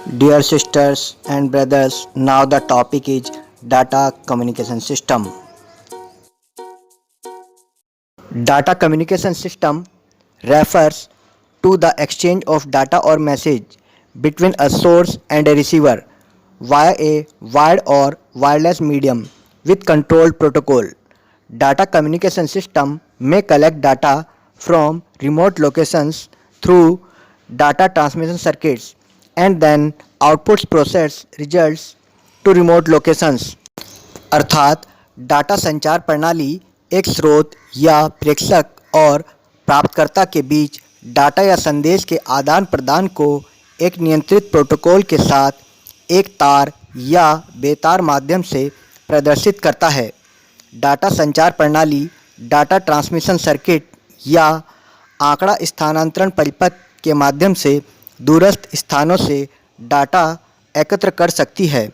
Dear sisters and brothers, now the topic is data communication system. Data communication system refers to the exchange of data or message between a source and a receiver via a wired or wireless medium with controlled protocol. Data communication system may collect data from remote locations through data transmission circuits and then outputs process results to remote locations. अर्थात data संचार प्रणाली एक स्रोत या प्रेषक और प्राप्तकर्ता के बीच डाटा या संदेश के आदान प्रदान को एक नियंत्रित प्रोटोकॉल के साथ एक तार या बेतार माध्यम से प्रदर्शित करता है। डाटा संचार प्रणाली डाटा ट्रांसमिशन सर्किट या आंकड़ा स्थानांतरण परिपथ के माध्यम से दूरस्थ स्थानों से डाटा एकत्र कर सकती है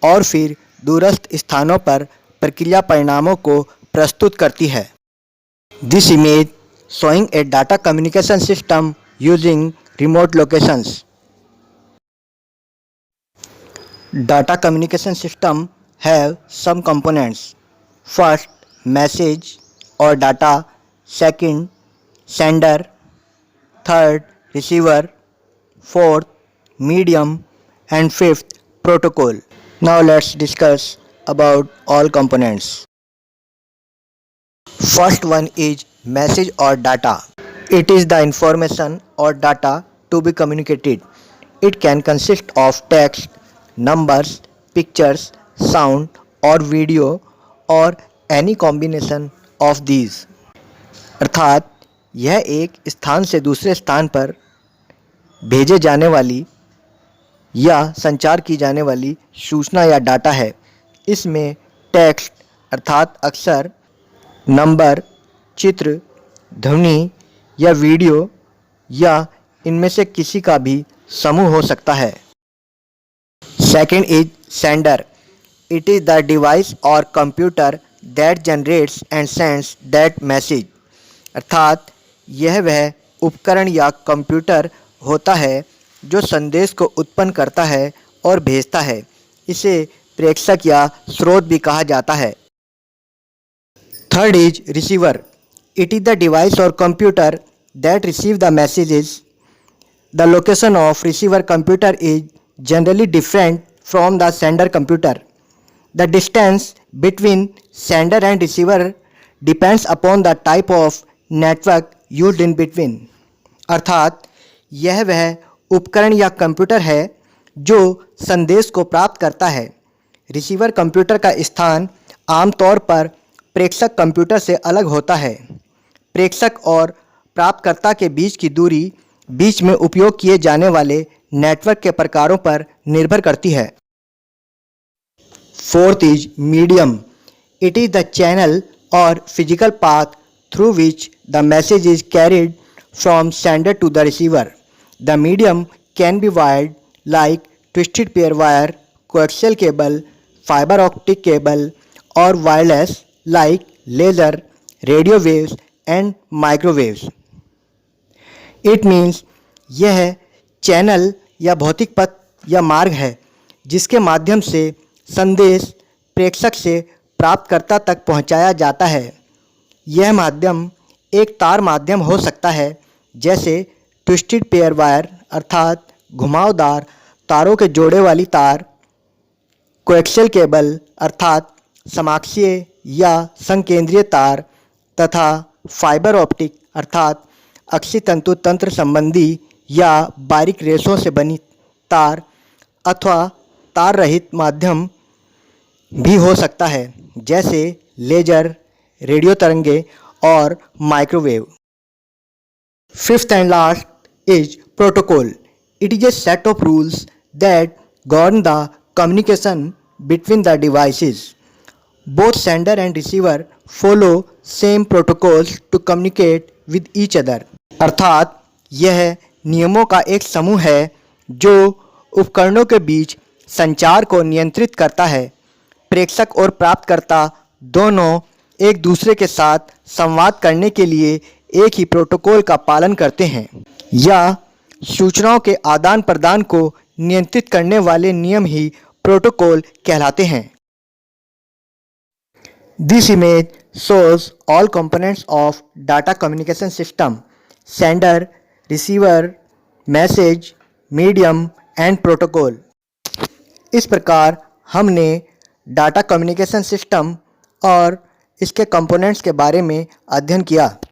और फिर दूरस्थ स्थानों पर प्रक्रिया परिणामों को प्रस्तुत करती है। This image showing a data communication system using remote locations. Data communication system have some components. First, message or data. Second, sender. Third, receiver. Fourth, medium. And fifth, protocol. Now let's discuss about all components. First one is message or data. It is the information or data to be communicated. It can consist of text, numbers, pictures, sound or video or any combination of these. अर्थात यह एक स्थान से दूसरे स्थान पर भेजे जाने वाली या संचार की जाने वाली सूचना या डाटा है। इसमें टेक्स्ट अर्थात अक्षर, नंबर, चित्र, ध्वनि या वीडियो या इनमें से किसी का भी समूह हो सकता है। Second is sender. It is the device और computer that generates and sends that message. अर्थात यह वह उपकरण या कंप्यूटर होता है जो संदेश को उत्पन्न करता है और भेजता है। इसे प्रेषक या स्रोत भी कहा जाता है। Third is receiver. It is the device और computer that receive the messages. The location of receiver computer is generally different from the sender computer. The distance between sender and receiver depends upon the type of network used in between. अर्थात यह वह उपकरण या computer है जो संदेश को प्राप्त करता है। रिसीवर कंप्यूटर का स्थान आमतौर पर प्रेषक कंप्यूटर से अलग होता है। प्रेषक और प्राप्तकर्ता के बीच की दूरी बीच में उपयोग किए जाने वाले नेटवर्क के प्रकारों पर निर्भर करती है। Fourth is medium. It is the channel or physical path through which the message is carried from sender to the receiver. The medium can be wired like twisted pair wire, coaxial cable, fiber optic cable or wireless like laser, radio waves and microwaves. It means यह channel या भौतिक पथ या मार्ग है जिसके माध्यम से संदेश प्रेषक से प्राप्तकर्ता तक पहुंचाया जाता है। यह माध्यम एक तार माध्यम हो सकता है जैसे ट्विस्टेड पेयर वायर अर्थात घुमावदार तारों के जोड़े वाली तार, कोएक्सियल केबल अर्थात समाक्षीय या संकेंद्रीय तार तथा फाइबर ऑप्टिक अर्थात अक्षी तंतु तंत्र संबंधी या बारीक रेशों से बनी तार अथवा तार रहित माध्यम भी हो सकता है जैसे लेजर, रेडियो तरंगे और microwave. Fifth and last is protocol. It is a set of rules that govern the communication between the devices. Both sender and receiver follow same protocols to communicate with each other. अर्थात यह नियमों का एक समूह है जो उपकरणों के बीच संचार को नियंत्रित करता है। प्रेषक और प्राप्तकर्ता दोनों एक दूसरे के साथ संवाद करने के लिए एक ही प्रोटोकॉल का पालन करते हैं या सूचनाओं के आदान प्रदान को नियंत्रित करने वाले नियम ही प्रोटोकॉल कहलाते हैं। This image shows all components of data communication system: sender, receiver, message, medium and protocol। इस प्रकार हमने डाटा कम्युनिकेशन सिस्टम और इसके कंपोनेंट्स के बारे में अध्ययन किया।